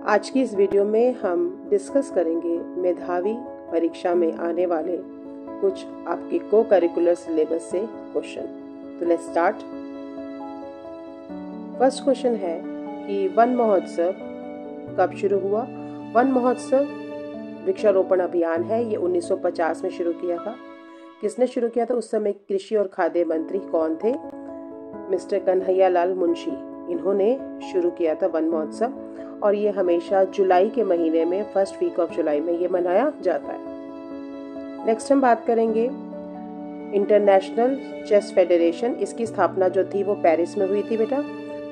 आज की इस वीडियो में हम डिस्कस करेंगे मेधावी परीक्षा में आने वाले कुछ आपके को करिकुलर सिलेबस से क्वेश्चन। तो लेट्स स्टार्ट। फर्स्ट क्वेश्चन है कि वन महोत्सव कब शुरू हुआ। वन महोत्सव वृक्षारोपण अभियान है, ये 1950 में शुरू किया था। किसने शुरू किया था? उस समय कृषि और खाद्य मंत्री कौन थे? मिस्टर कन्हैयालाल मुंशी। इन्होंने शुरू किया था वन महोत्सव और ये हमेशा जुलाई के महीने में फर्स्ट वीक ऑफ जुलाई में ये मनाया जाता है। नेक्स्ट हम बात करेंगे इंटरनेशनल चेस फेडरेशन। इसकी स्थापना जो थी वो पेरिस में हुई थी बेटा।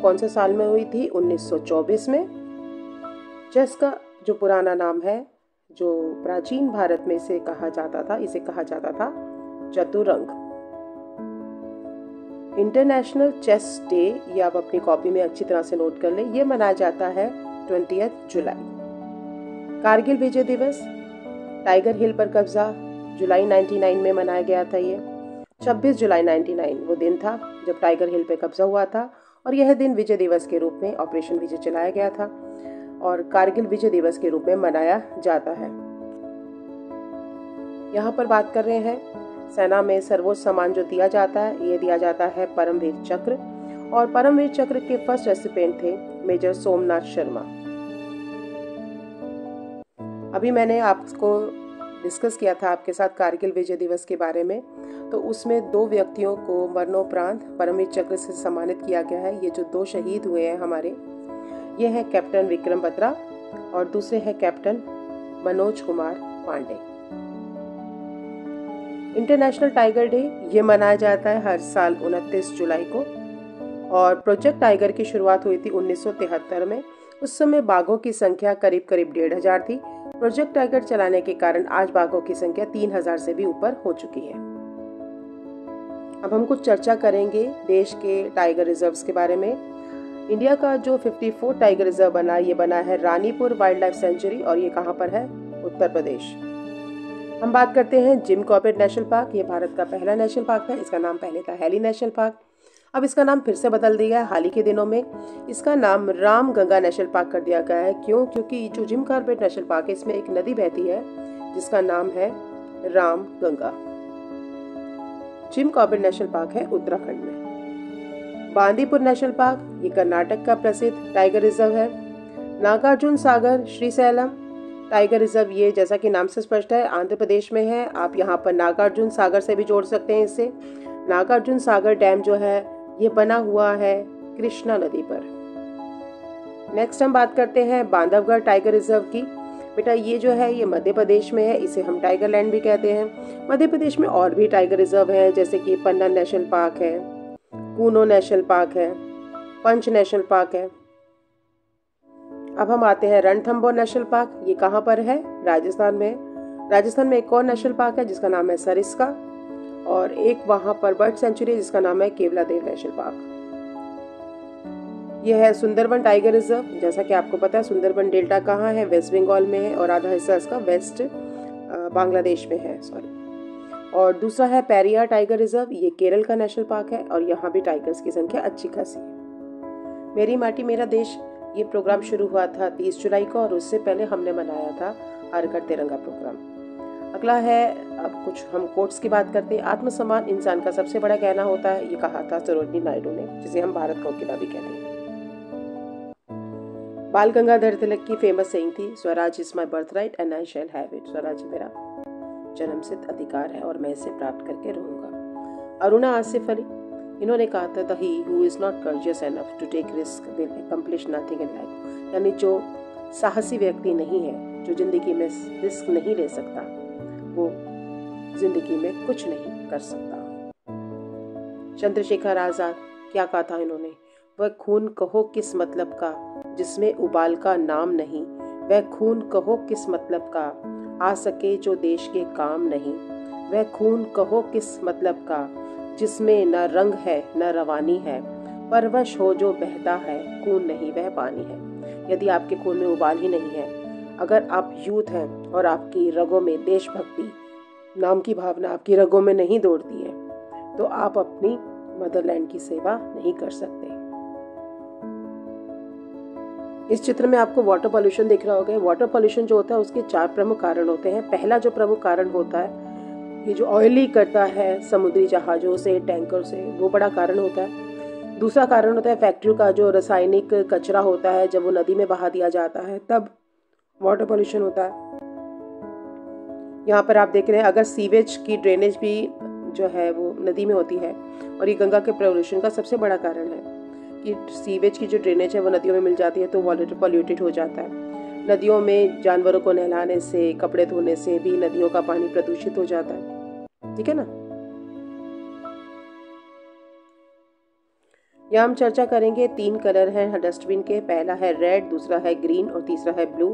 कौन से साल में हुई थी? 1924 में। चेस का जो पुराना नाम है, जो प्राचीन भारत में इसे कहा जाता था चतुरंग। इंटरनेशनल चेस डे, ये आप अपनी कॉपी में अच्छी तरह से नोट कर लें, ये मनाया जाता है 20 जुलाई। कारगिल विजय दिवस, टाइगर हिल पर कब्जा, जुलाई 99 में मनाया गया था। ये 26 जुलाई 99 वो दिन था जब टाइगर हिल पे कब्जा हुआ था और यह दिन विजय दिवस के रूप में ऑपरेशन विजय चलाया गया था और कारगिल विजय दिवस के रूप में मनाया जाता है। यहाँ पर बात कर रहे हैं सेना में सर्वोच्च सम्मान जो दिया जाता है, ये दिया जाता है परमवीर चक्र, और परमवीर चक्र के फर्स्ट रेसिपिएंट थे मेजर सोमनाथ शर्मा। अभी मैंने आपको डिस्कस किया था आपके साथ कारगिल विजय दिवस के बारे में, तो उसमें 2 व्यक्तियों को मरणोपरांत परमवीर चक्र से सम्मानित किया गया है। ये जो 2 शहीद हुए हैं हमारे, ये हैं कैप्टन विक्रम बत्रा और दूसरे हैं captain Manoj Kumar Pandey. International tiger day ये मनाया जाता है हर साल 29 जुलाई को और प्रोजेक्ट टाइगर की शुरुआत हुई थी 1973 में। उस समय बाघों की संख्या करीब 1,500 थी। प्रोजेक्ट टाइगर चलाने के कारण आज बाघों की संख्या 3,000 से भी ऊपर हो चुकी है। अब हम कुछ चर्चा करेंगे देश के टाइगर रिजर्व्स के बारे में। इंडिया का जो 54 टाइगर रिजर्व बना, ये बना है रानीपुर वाइल्ड लाइफ सेंचुरी और ये कहाँ पर है? उत्तर प्रदेश। हम बात करते हैं जिम कॉर्बेट नेशनल पार्क। ये भारत का पहला नेशनल पार्क है। इसका नाम पहले था हैली नेशनल पार्क, अब इसका नाम फिर से बदल दिया है हाल ही के दिनों में। इसका नाम राम गंगा नेशनल पार्क कर दिया गया है। क्यों? क्योंकि जो जिम कॉर्बेट नेशनल पार्क है इसमें एक नदी बहती है जिसका नाम है Ram Ganga. Jim Corbett national park है उत्तराखंड में। बांदीपुर नेशनल पार्क ये कर्नाटक का प्रसिद्ध टाइगर रिजर्व है। नागार्जुन सागर श्रीशैलम टाइगर रिजर्व, ये जैसा कि नाम से स्पष्ट है आंध्र प्रदेश में है। आप यहाँ पर नागार्जुन सागर से भी जोड़ सकते हैं इसे। नागार्जुन सागर डैम जो है ये बना हुआ है कृष्णा नदी पर। नेक्स्ट हम बात करते हैं बांधवगढ़ टाइगर रिजर्व की। बेटा ये जो है ये मध्य प्रदेश में है, इसे हम टाइगर लैंड भी कहते हैं। मध्य प्रदेश में और भी टाइगर रिजर्व हैं, जैसे कि पन्ना नेशनल पार्क है, कूनो नेशनल पार्क है, पंच नेशनल पार्क है। अब हम आते हैं रणथंबोर नेशनल पार्क। ये कहाँ पर है? राजस्थान में। राजस्थान में एक और नेशनल पार्क है जिसका नाम है सरिस्का और एक वहां पर बर्ड सेंचुरी जिसका नाम है केवलादेव नेशनल पार्क। यह है सुंदरबन टाइगर रिजर्व। जैसा कि आपको पता है सुंदरबन डेल्टा कहाँ है? वेस्ट बंगाल में है और आधा हिस्सा इसका वेस्ट बांग्लादेश में है। और दूसरा है पेरियार टाइगर रिजर्व। ये केरल का नेशनल पार्क है और यहाँ भी टाइगर्स की संख्या अच्छी खासी है। मेरी माटी मेरा देश, ये प्रोग्राम शुरू हुआ था 30 जुलाई को और उससे पहले हमने मनाया था हर घर तिरंगा प्रोग्राम। अगला है, अब कुछ हम कोट्स की बात करते हैं। आत्मसम्मान इंसान का सबसे बड़ा गहना होता है, ये कहा था सरोजिनी नायडू ने, जिसे हम भारत का किला भी कहते हैं। बाल गंगाधर तिलक की फेमस सेइंग थी, Swaraj is my birthright and I shall have it. Swaraj मेरा जन्मसिद्ध अधिकार है और मैं इसे प्राप्त करके रहूंगा। अरुणा आसिफ अली, इन्होंने कहा था the he who is not courageous enough to take risk will accomplish nothing in life। यानी जो साहसी व्यक्ति नहीं है, जो जिंदगी में रिस्क नहीं ले सकता, वो जिंदगी में कुछ नहीं कर सकता। चंद्रशेखर आजाद, क्या कहा था इन्होंने? वह खून कहो किस मतलब का जिसमें उबाल का नाम नहीं, वह खून कहो किस मतलब का आ सके जो देश के काम नहीं, वह खून कहो किस मतलब का जिसमें न रंग है न रवानी है, परवश हो जो बहता है खून नहीं वह पानी है। यदि आपके खून में उबाल ही नहीं है, अगर आप यूथ हैं और आपकी रगों में देशभक्ति नाम की भावना आपकी रगों में नहीं दौड़ती है, तो आप अपनी मदरलैंड की सेवा नहीं कर सकते। इस चित्र में आपको वाटर पॉल्यूशन दिख रहा होगा। वाटर पॉल्यूशन जो होता है उसके 4 प्रमुख कारण होते हैं। पहला जो प्रमुख कारण होता है, ये जो ऑयली करता है समुद्री जहाजों से, टैंकर से, वो बड़ा कारण होता है। दूसरा कारण होता है फैक्ट्री का जो रासायनिक कचरा होता है, जब वो नदी में बहा दिया जाता है तब वाटर पॉल्यूशन होता है। यहाँ पर आप देख रहे हैं, अगर सीवेज की ड्रेनेज भी जो है वो नदी में होती है, और ये गंगा के पॉल्यूशन का सबसे बड़ा कारण है कि सीवेज की जो ड्रेनेज है वो नदियों में मिल जाती है तो वाटर पॉल्यूटेड हो जाता है। नदियों में जानवरों को नहलाने से, कपड़े धोने से भी नदियों का पानी प्रदूषित हो जाता है। ठीक है ना। यहाँ हम चर्चा करेंगे 3 कलर हैं डस्टबिन के। पहला है रेड, दूसरा है ग्रीन और तीसरा है ब्लू।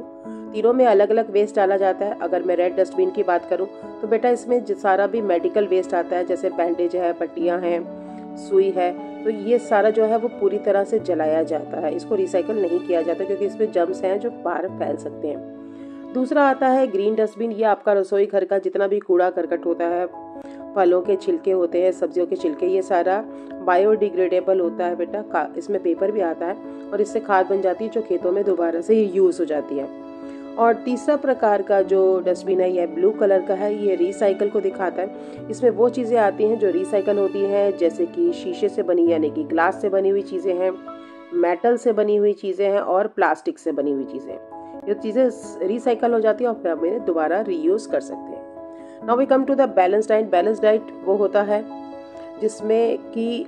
तीनों में अलग अलग वेस्ट डाला जाता है। अगर मैं रेड डस्टबिन की बात करूं तो बेटा इसमें सारा भी मेडिकल वेस्ट आता है, जैसे बैंडेज है, पट्टियां हैं, सुई है, तो ये सारा जो है वो पूरी तरह से जलाया जाता है। इसको रिसाइकल नहीं किया जाता क्योंकि इसमें जर्म्स हैं जो बाहर फैल सकते हैं। दूसरा आता है ग्रीन डस्टबिन। ये आपका रसोई घर का जितना भी कूड़ा करकट होता है, फलों के छिलके होते हैं, सब्जियों के छिलके, ये सारा बायोडिग्रेडेबल होता है बेटा। इसमें पेपर भी आता है और इससे खाद बन जाती है जो खेतों में दोबारा से यूज हो जाती है। और तीसरा प्रकार का जो डस्टबिन है ये ब्लू कलर का है। ये रिसाइकल को दिखाता है। इसमें वो चीज़ें आती हैं जो रिसाइकल होती हैं, जैसे कि शीशे से बनी यानी कि ग्लास से बनी हुई चीज़ें हैं, मेटल से बनी हुई चीज़ें हैं और प्लास्टिक से बनी हुई चीज़ें। ये चीज़ें रिसाइकल हो जाती है और फिर हम इन्हें दोबारा रीयूज कर सकते हैं। Now we come to the balance diet. Balance diet वो होता है जिसमें कि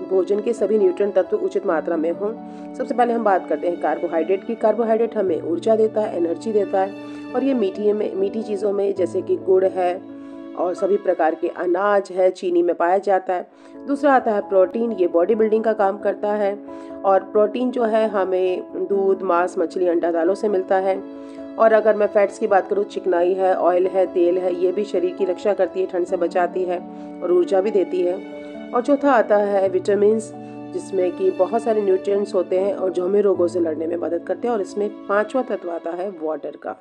भोजन के सभी न्यूट्रिएंट तत्व उचित मात्रा में हों। सबसे पहले हम बात करते हैं कार्बोहाइड्रेट की। कार्बोहाइड्रेट हमें ऊर्जा देता है, एनर्जी देता है, और ये मीठी चीज़ों में जैसे कि गुड़ है और सभी प्रकार के अनाज है, चीनी में पाया जाता है। दूसरा आता है प्रोटीन। ये बॉडी बिल्डिंग का काम करता है, और प्रोटीन जो है हमें दूध, मांस, मछली, अंडा, दालों से मिलता है। और अगर मैं फैट्स की बात करूँ, चिकनाई है, ऑयल है, तेल है, ये भी शरीर की रक्षा करती है, ठंड से बचाती है और ऊर्जा भी देती है। और चौथा आता है विटामिन, जिसमें कि बहुत सारे न्यूट्रिएंट्स होते हैं और जो हमें रोगों से लड़ने में मदद करते हैं। और इसमें 5वां तत्व आता है वाटर का।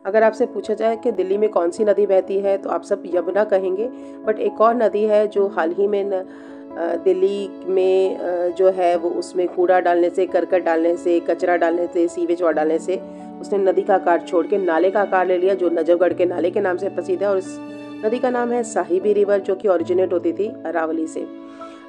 अगर आपसे पूछा जाए कि दिल्ली में कौन सी नदी बहती है तो आप सब यमुना कहेंगे, बट एक और नदी है जो हाल ही में दिल्ली में जो है वो उसमें कूड़ा डालने से, करकट डालने से, कचरा डालने से, सीवेज वाटर डालने से उसने नदी का आकार छोड़ के नाले का आकार ले लिया, जो नजफगढ़ के नाले के नाम से प्रसिद्ध है। और इस नदी का नाम है साहिबी रिवर, जो कि ओरिजिनेट होती थी अरावली से।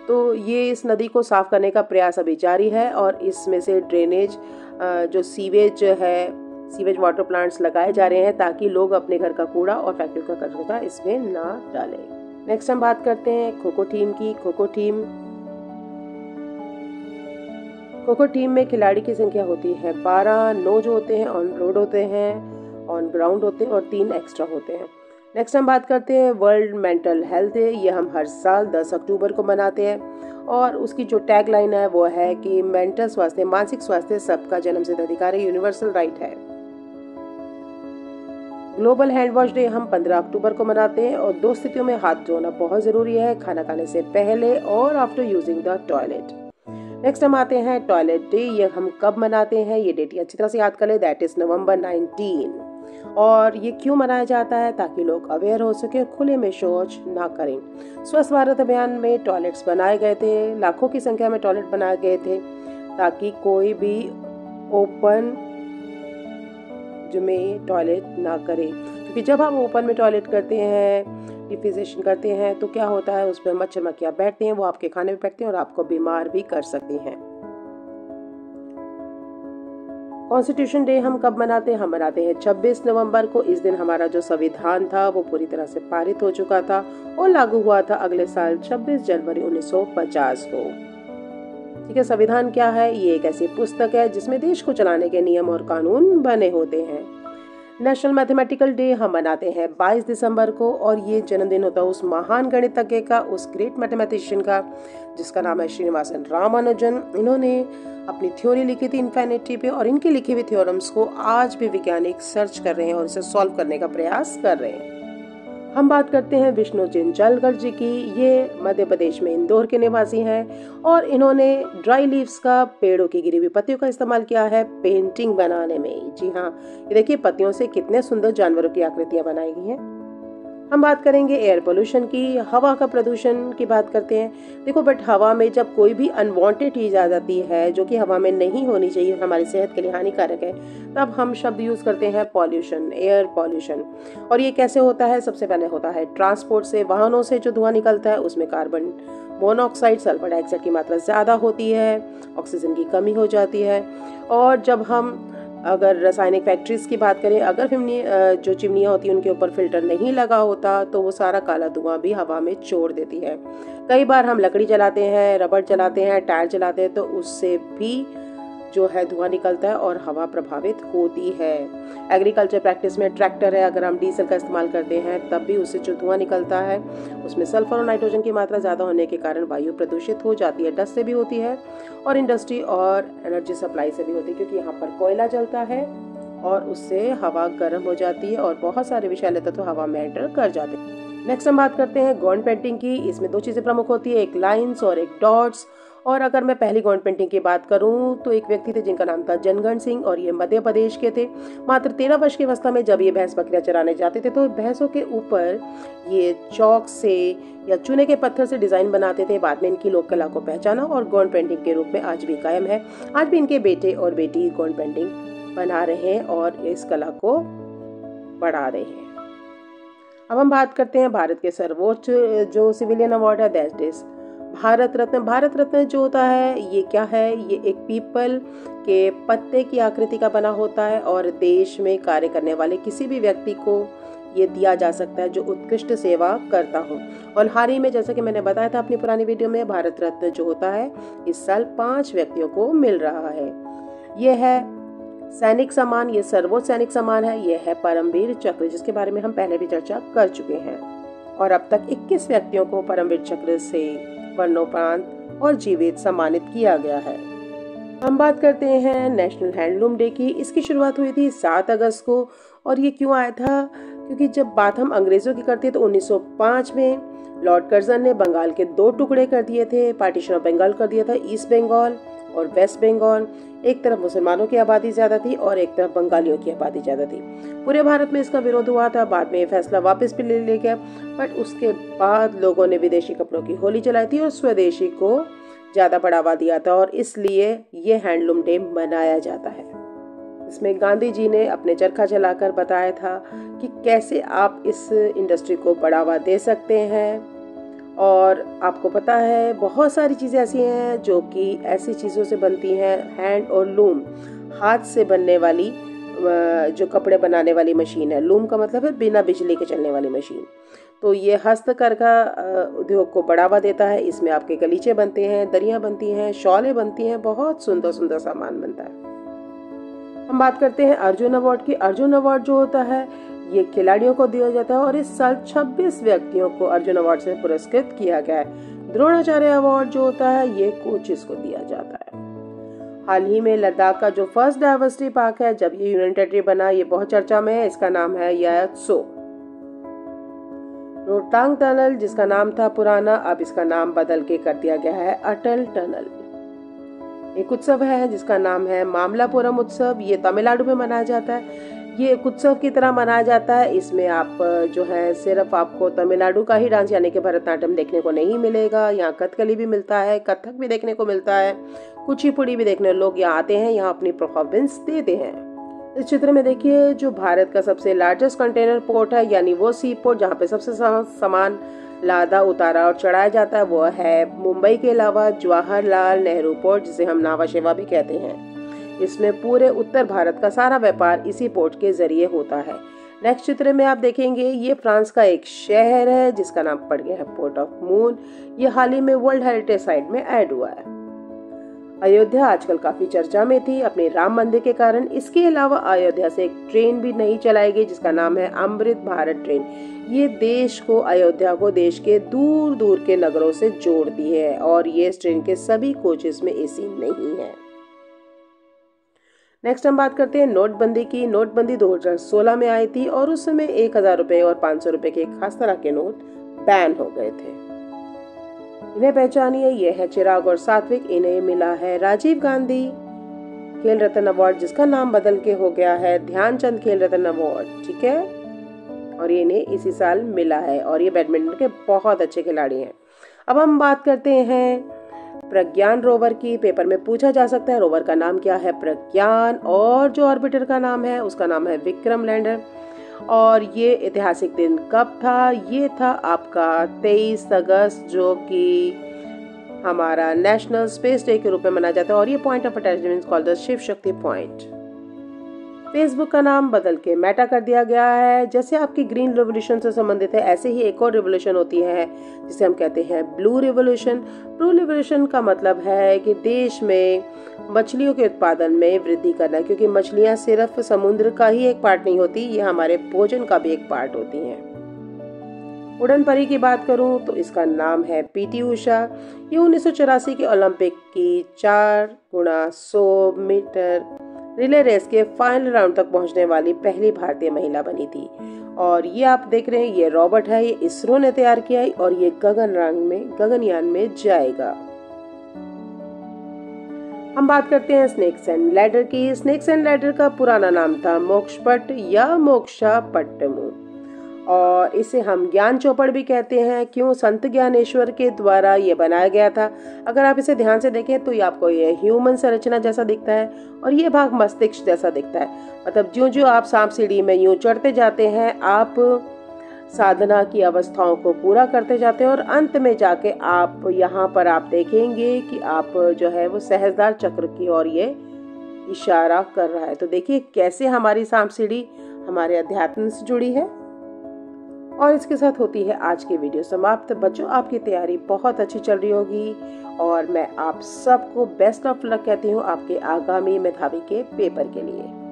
तो ये इस नदी को साफ करने का प्रयास अभी जारी है, और इसमें से ड्रेनेज जो सीवेज है, सीवेज वाटर प्लांट्स लगाए जा रहे हैं ताकि लोग अपने घर का कूड़ा और फैक्ट्री का कचरा इसमें ना डालें। नेक्स्ट हम बात करते हैं खो खो टीम की। खो खो टीम में खिलाड़ी की संख्या होती है 12। 9 जो होते हैं ऑन रोड होते हैं, ऑन ग्राउंड होते हैं, और 3 एक्स्ट्रा होते हैं। नेक्स्ट हम बात करते हैं वर्ल्ड मेंटल हेल्थ डे। ये हम हर साल 10 अक्टूबर को मनाते हैं, और उसकी जो टैग लाइन है वो है कि मेंटल स्वास्थ्य, मानसिक स्वास्थ्य सबका जन्मसिद्ध अधिकार है, यूनिवर्सल राइट है। ग्लोबल हैंड वॉश डे हम 15 अक्टूबर को मनाते हैं, और 2 स्थितियों में हाथ धोना बहुत जरूरी है, खाना खाने से पहले और after using the toilet. Next हम आते हैं टॉयलेट डे। ये हम कब मनाते हैं, ये डेट अच्छी तरह से याद कर ले, दैट इज नवंबर 19। और ये क्यों मनाया जाता है, ताकि लोग अवेयर हो सके, खुले में शौच ना करें। स्वच्छ भारत अभियान में टॉयलेट्स बनाए गए थे, लाखों की संख्या में टॉयलेट बनाए गए थे, ताकि कोई भी ओपन में टॉयलेट ना करें। क्योंकि जब हम ओपन में टॉयलेट करते हैं, डिफिकेशन करते हैं, तो क्या होता है, उसमें मच्छर मक्खियां बैठते हैं, वो आपके खाने में बैठते हैं और आपको बीमार भी कर सकती हैं। कॉन्स्टिट्यूशन डे हम कब मनाते हैं, हम मनाते हैं 26 नवंबर को। इस दिन हमारा जो संविधान था वो पूरी तरह से पारित हो चुका था और लागू हुआ था अगले साल 26 जनवरी 1950 को। ठीक है, संविधान क्या है, ये एक ऐसी पुस्तक है जिसमें देश को चलाने के नियम और कानून बने होते हैं। नेशनल मैथमेटिकल डे हम मनाते हैं 22 दिसंबर को, और ये जन्मदिन होता है उस महान गणितज्ञ का, उस ग्रेट मैथमेटिशियन का, जिसका नाम है श्रीनिवासन रामानुजन। इन्होंने अपनी थ्योरी लिखी थी इन्फिनिटी पे, और इनकी लिखी हुई थ्योरम्स को आज भी वैज्ञानिक सर्च कर रहे हैं और इसे सॉल्व करने का प्रयास कर रहे हैं। हम बात करते हैं विष्णु चिंचलकर जी की। ये मध्य प्रदेश में इंदौर के निवासी हैं, और इन्होंने ड्राई लीव्स का, पेड़ों की गिरी हुई पत्तियों का इस्तेमाल किया है पेंटिंग बनाने में। जी हाँ, ये देखिए पत्तियों से कितने सुंदर जानवरों की आकृतियां बनाई गई हैं। हम बात करेंगे एयर पोल्यूशन की, हवा का प्रदूषण की बात करते हैं। देखो बट हवा में जब कोई भी अनवांटेड चीज आ जाती है जो कि हवा में नहीं होनी चाहिए, हमारी सेहत के लिए हानिकारक है, तब हम शब्द यूज करते हैं पॉल्यूशन, एयर पॉल्यूशन। और ये कैसे होता है? सबसे पहले होता है ट्रांसपोर्ट से, वाहनों से जो धुआं निकलता है उसमें कार्बन मोनोऑक्साइड, सल्फर डाइऑक्साइड की मात्रा ज्यादा होती है, ऑक्सीजन की कमी हो जाती है। और जब हम अगर रासायनिक फैक्ट्रीज की बात करें, अगर जो चिमनियाँ होती हैं उनके ऊपर फिल्टर नहीं लगा होता तो वो सारा काला धुआं भी हवा में छोड़ देती है। कई बार हम लकड़ी जलाते हैं, रबड़ जलाते हैं, टायर जलाते हैं, तो उससे भी जो है धुआं निकलता है और हवा प्रभावित होती है। एग्रीकल्चर प्रैक्टिस में ट्रैक्टर है, अगर हम डीजल का इस्तेमाल करते हैं तब भी उससे जो धुआं निकलता है उसमें सल्फर और नाइट्रोजन की मात्रा ज़्यादा होने के कारण वायु प्रदूषित हो जाती है। डस्ट से भी होती है और इंडस्ट्री और एनर्जी सप्लाई से भी होती है, क्योंकि यहाँ पर कोयला जलता है और उससे हवा गर्म हो जाती है और बहुत सारे विषैले तत्व हवा में एंटर कर जाते हैं। नेक्स्ट हम बात करते हैं गॉन पेंटिंग की। इसमें दो चीज़ें प्रमुख होती है, एक लाइन्स और एक डॉट्स। और अगर मैं पहली गॉन पेंटिंग की बात करूं तो एक व्यक्ति थे जिनका नाम था जनगण सिंह और ये मध्य प्रदेश के थे। मात्र 13 वर्ष की अवस्था में जब ये भैंस बकरियां चराने जाते थे तो भैंसों के ऊपर ये चौक से या चूने के पत्थर से डिजाइन बनाते थे। बाद में इनकी लोक कला को पहचाना और गॉन पेंटिंग के रूप में आज भी कायम है। आज भी इनके बेटे और बेटी गॉन पेंटिंग बना रहे हैं और इस कला को बढ़ा रहे हैं। अब हम बात करते हैं भारत के सर्वोच्च जो सिविलियन अवार्ड है, दैट इज भारत रत्न। भारत रत्न जो होता है ये क्या है? ये एक पीपल के पत्ते की आकृति का बना होता है और देश में कार्य करने वाले किसी भी व्यक्ति को ये दिया जा सकता है जो उत्कृष्ट सेवा करता हो। और हाल ही में, जैसा कि मैंने बताया था अपनी पुरानी वीडियो में, भारत रत्न जो होता है इस साल 5 व्यक्तियों को मिल रहा है। ये है सैनिक सम्मान, ये सर्वोच्च सैनिक सम्मान है। ये है परमवीर चक्र, जिसके बारे में हम पहले भी चर्चा कर चुके हैं। और अब तक 21 व्यक्तियों को परमवीर चक्र से मरणोपरांत और जीवित सम्मानित किया गया है। हम बात करते हैं नेशनल हैंडलूम डे की। इसकी शुरुआत हुई थी 7 अगस्त को। और ये क्यों आया था? क्योंकि जब बात हम अंग्रेजों की करते हैं तो 1905 में लॉर्ड कर्जन ने बंगाल के 2 टुकड़े कर दिए थे, पार्टीशन ऑफ बंगाल कर दिया था, ईस्ट बंगाल और वेस्ट बंगाल। एक तरफ मुसलमानों की आबादी ज्यादा थी और एक तरफ बंगालियों की आबादी ज्यादा थी। पूरे भारत में इसका विरोध हुआ था। बाद में ये फैसला वापस भी ले लिया गया, बट उसके बाद लोगों ने विदेशी कपड़ों की होली जलाई थी और स्वदेशी को ज्यादा बढ़ावा दिया था और इसलिए ये हैंडलूम डे मनाया जाता है। इसमें गांधी जी ने अपने चरखा चलाकर बताया था कि कैसे आप इस इंडस्ट्री को बढ़ावा दे सकते हैं। और आपको पता है बहुत सारी चीज़ें ऐसी हैं जो कि ऐसी चीज़ों से बनती हैं, हैंड और लूम, हाथ से बनने वाली जो कपड़े बनाने वाली मशीन है। लूम का मतलब है बिना बिजली के चलने वाली मशीन। तो ये हस्तकरघा उद्योग को बढ़ावा देता है। इसमें आपके गलीचे बनते हैं, दरियाँ बनती हैं, शॉलें बनती हैं, बहुत सुंदर सुंदर सामान बनता है। हम बात करते हैं अर्जुन अवार्ड की। अर्जुन अवार्ड जो होता है ये खिलाड़ियों को दिया जाता है और इस साल 26 व्यक्तियों को अर्जुन अवार्ड से पुरस्कृत किया गया है। द्रोणाचार्य अवार्ड जो होता है ये कोचेस को दिया जाता है। हाल ही में लद्दाख का जो फर्स्ट डायवर्सिटी पार्क है, जब ये यूनियन टेरिटरी बना, ये बहुत चर्चा में है। इसका नाम है यात्सो। रोहतांग टनल जिसका नाम था पुराना, अब इसका नाम बदल के कर दिया गया है अटल टनल। एक उत्सव है जिसका नाम है मामलापुरम उत्सव। ये तमिलनाडु में मनाया जाता है। ये एक उत्सव की तरह मनाया जाता है। इसमें आप जो है सिर्फ आपको तमिलनाडु का ही डांस यानी कि भरतनाट्यम देखने को नहीं मिलेगा। यहाँ कथकली भी मिलता है, कथक भी देखने को मिलता है, कुचिपुड़ी भी देखने लोग यहाँ आते हैं, यहाँ अपनी परफॉर्मेंस देते हैं। इस चित्र में देखिए जो भारत का सबसे लार्जेस्ट कंटेनर पोर्ट है, यानी वो सी पोर्ट जहाँ पे सबसे सामान लादा उतारा और चढ़ाया जाता है, वो है मुंबई के अलावा जवाहरलाल नेहरू पोर्ट, जिसे हम नावा शेवा भी कहते हैं। इसमें पूरे उत्तर भारत का सारा व्यापार इसी पोर्ट के जरिए होता है। नेक्स्ट चित्र में आप देखेंगे ये फ्रांस का एक शहर है जिसका नाम पड़ गया है पोर्ट ऑफ मून। ये हाल ही में वर्ल्ड हेरिटेज साइट में ऐड हुआ है। अयोध्या आजकल काफी चर्चा में थी अपने राम मंदिर के कारण। इसके अलावा अयोध्या से एक ट्रेन भी नहीं चलाएगी जिसका नाम है अमृत भारत ट्रेन। ये देश को, अयोध्या को देश के दूर दूर के नगरों से जोड़ती है और ये ट्रेन के सभी कोचेस में एसी नहीं है। नेक्स्ट हम बात करते हैं नोटबंदी की। नोटबंदी 2016 में आई थी और उस समय 1000 रुपए और 500 रुपए के खास तरह के नोट बैन हो गए थे। इन्हें पहचानिए, ये है चिराग और सात्विक। इन्हें मिला है राजीव गांधी खेल रत्न अवार्ड जिसका नाम बदल के हो गया है ध्यानचंद खेल रत्न अवार्ड। ठीक है, और ये इन्हें इसी साल मिला है और ये बैडमिंटन के बहुत अच्छे खिलाड़ी हैं। अब हम बात करते हैं प्रज्ञान रोवर की। पेपर में पूछा जा सकता है रोवर का नाम क्या है, प्रज्ञान, और जो ऑर्बिटर का नाम है उसका नाम है विक्रम लैंडर। और ये ऐतिहासिक दिन कब था? ये था आपका 23 अगस्त, जो कि हमारा नेशनल स्पेस डे के रूप में मनाया जाता है और ये point of attachment called the Shiv Shakti point. Facebook का नाम बदल के मेटा कर दिया गया है। जैसे आपकी ग्रीन रिवोल्यूशन से संबंधित है, ऐसे ही एक और रिवोल्यूशन होती है जिसे हम कहते हैं ब्लू रिवोल्यूशन। ब्लू रिवोल्यूशन का मतलब है कि देश में मछलियों के उत्पादन में वृद्धि करना, क्योंकि मछलियां सिर्फ समुद्र का ही एक पार्ट नहीं होती, ये हमारे भोजन का भी एक पार्ट होती हैं। उड़न परी की बात करूं तो इसका नाम है पीटी उषा। ये 1984 के ओलंपिक की 4x100 मीटर रिले रेस के फाइनल राउंड तक पहुंचने वाली पहली भारतीय महिला बनी थी। और ये आप देख रहे हैं, ये रॉबोट है, ये इसरो ने तैयार किया है और ये गगनयान में जाएगा। हम बात करते हैं स्नेक्स एंड लैडर की। स्नेक्स एंड लैडर का पुराना नाम था मोक्षपट या मोक्षापट्टमु, और इसे हम ज्ञान चौपड़ भी कहते हैं। क्यों? संत ज्ञानेश्वर के द्वारा ये बनाया गया था। अगर आप इसे ध्यान से देखें तो ये आपको ये ह्यूमन संरचना जैसा दिखता है और ये भाग मस्तिष्क जैसा दिखता है। मतलब ज्यों-ज्यों आप सांप सीढ़ी में यूं चढ़ते जाते हैं, आप साधना की अवस्थाओं को पूरा करते जाते हैं और अंत में जाके आप यहाँ पर आप देखेंगे कि आप जो है वो सहस्त्रधार चक्र की ओर ये इशारा कर रहा है। तो देखिए कैसे हमारी सांप सीढ़ी हमारे अध्यात्म से जुड़ी है। और इसके साथ होती है आज की वीडियो समाप्त। बच्चों, आपकी तैयारी बहुत अच्छी चल रही होगी और मैं आप सबको बेस्ट ऑफ लक कहती हूँ आपके आगामी मेधावी के पेपर के लिए।